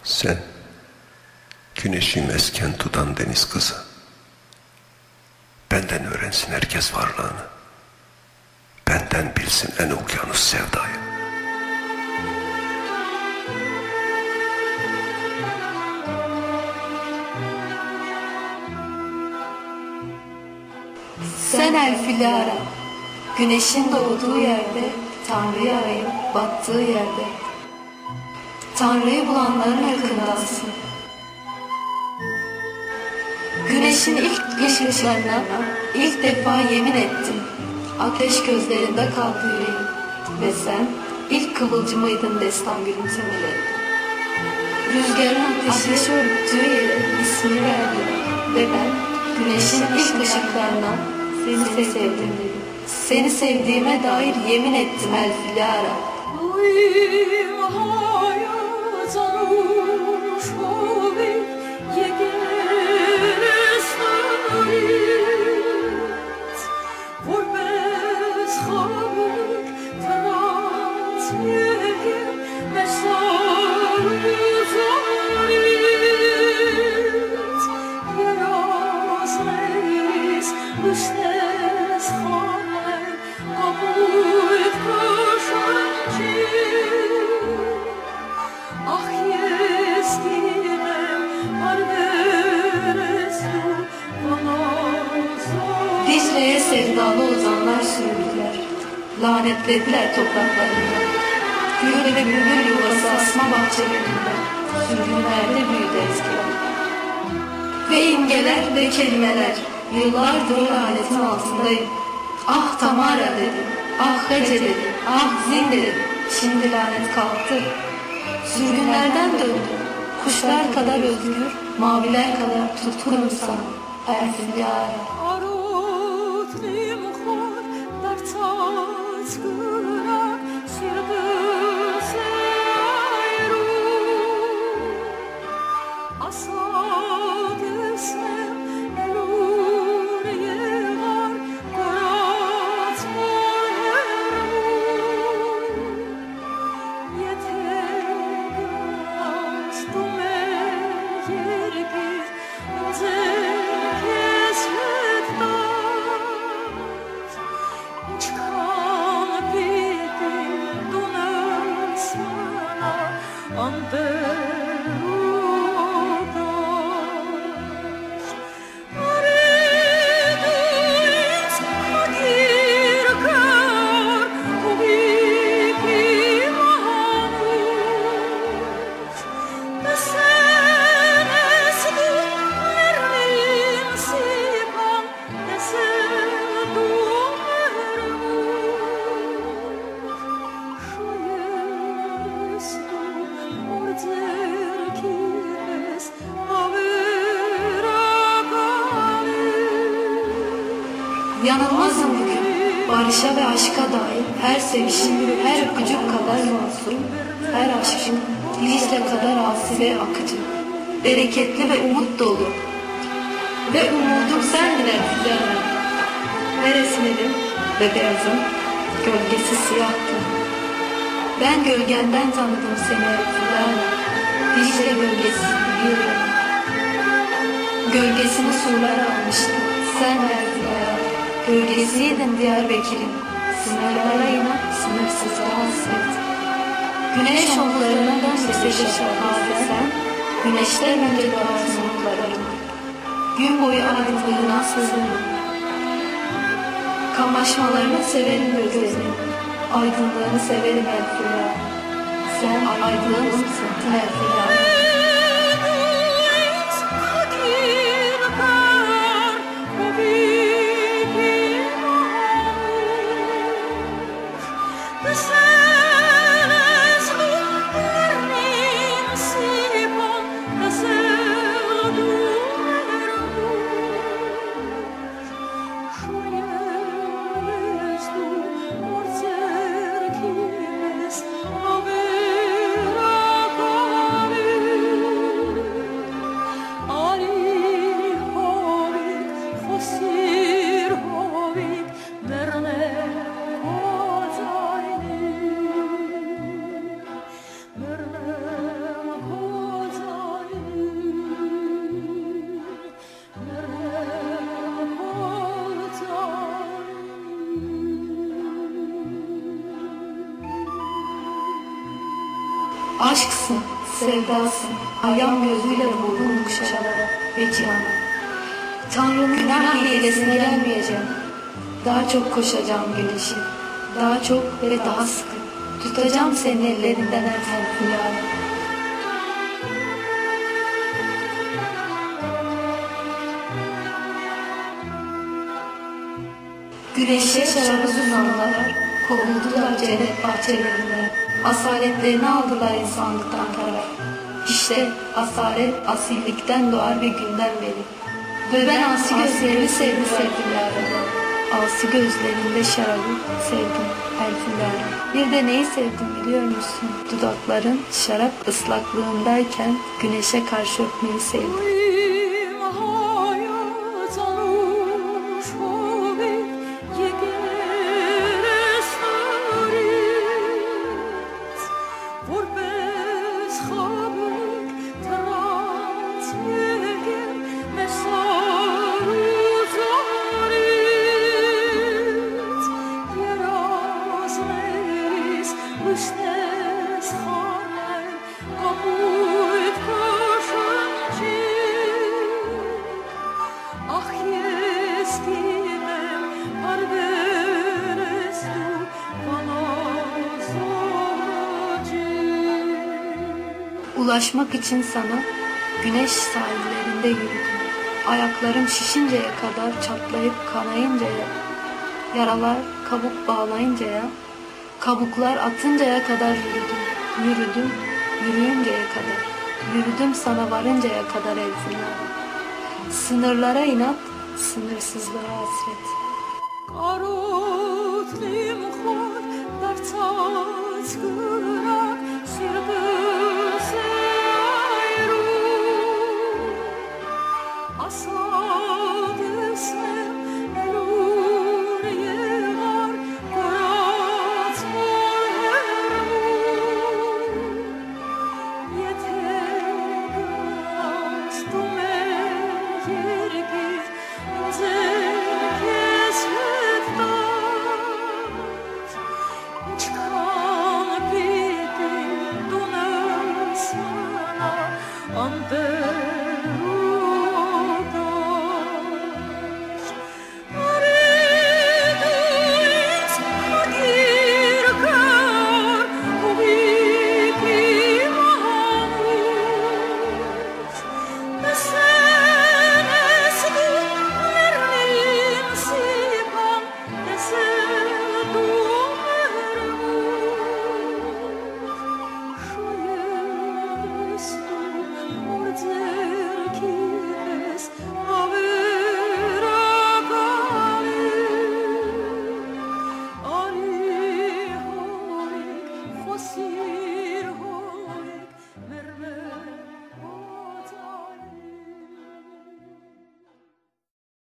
Sen, güneşi mesken tutan deniz kızı, benden öğrensin herkes varlığını, benden bilsin en okyanus sevdayı. Sen Elfilara, güneşin doğduğu yerde, Tanrı'ya ayıp battığı yerde, Tanrı'yı bulanların ırkındansın. Güneşin ilk ışıklarına ilk defa yemin ettim. Ateş gözlerinde kaldı yüreğim. Ve sen ilk kıvılcımıydın destan gülümsemeleri. Rüzgarın ateşi örttüğü yere ismini verdim. Ve ben güneşin ilk ışıklarına seni sevdim dedim. Seni sevdiğime dair yemin ettim Elfilara. Dicle'ye sevdalı ozanlar sürdüler, lanetlediler topraklarında. Gül ve bülbül yuvası asma bahçelerinde, sürgünlerde büyüdü eskiler. Ve imgeler ve kelimeler, yıllardır o lanetin altındayım. Ah Tamara dedim, ah Hece dedim, ah Zin dedim. Şimdi lanet kalktı. Sürgünlerden döndüm, kuşlar kadar özgür, maviler kadar tutkunum sana, Elfilara. Yanılmazım bugün, barışa ve aşka dair her sevişim, her öpücük kadar masum, her aşkın Dicle kadar asi ve akıcı, bereketli ve umut dolu. Ve umudum sendin Elfilara. Neresindeydin ve beyazın, gölgesi siyahtı. Ben gölgenden tanıdım seni Elfilara. Dicle gölgesi biliyorum. Gölgesini surlar almıştı, sen Elfilara. Gölgesiydin Diyarbakır'ın, sınırlara inat, sınırsızlığa hasret. Güneş onlarından dönmese şafağı sen, güneşten önce doğarsın umutlarım. Gün boyu aydınlığına sığınırım. Kamaşmalarını severim gözlerini, aydınlığını severim Elfilara. Sen aydınlığımsın Elfilara. Aşksın, sevdasın, ayağım gözüyle vurdum kuşalara ve cihana. Tanrı'nın günah hilesine gelmeyeceğim. Daha çok koşacağım güneşi, daha çok ve daha sıkı. Tutacağım senin ellerinden her terfileri. Güneşe şarabı sunanlar, kovuldular cennet bahçelerinden. Asaletlerini aldılar insanlıktan karar. İşte asalet asillikten doğar ve günden beri. Ve ben asi gözlerimi sevdim Elfilâ'da. Asi gözlerinde şarabı sevdim Elfilâ'da. Bir de neyi sevdim biliyor musun? Dudakların şarap ıslaklığındayken güneşe karşı öpmeyi sevdim. Ulaşmak için sana güneş sahillerinde yürüdüm. Ayaklarım şişinceye kadar, çatlayıp kanayıncaya, yaralar kabuk bağlayıncaya, kabuklar atıncaya kadar yürüdüm. Yürüdüm, yürüyünceye kadar. Yürüdüm sana varıncaya kadar Elfilâ. Sınırlara inat, sınırsızlığa hasret. Karotlim khod dar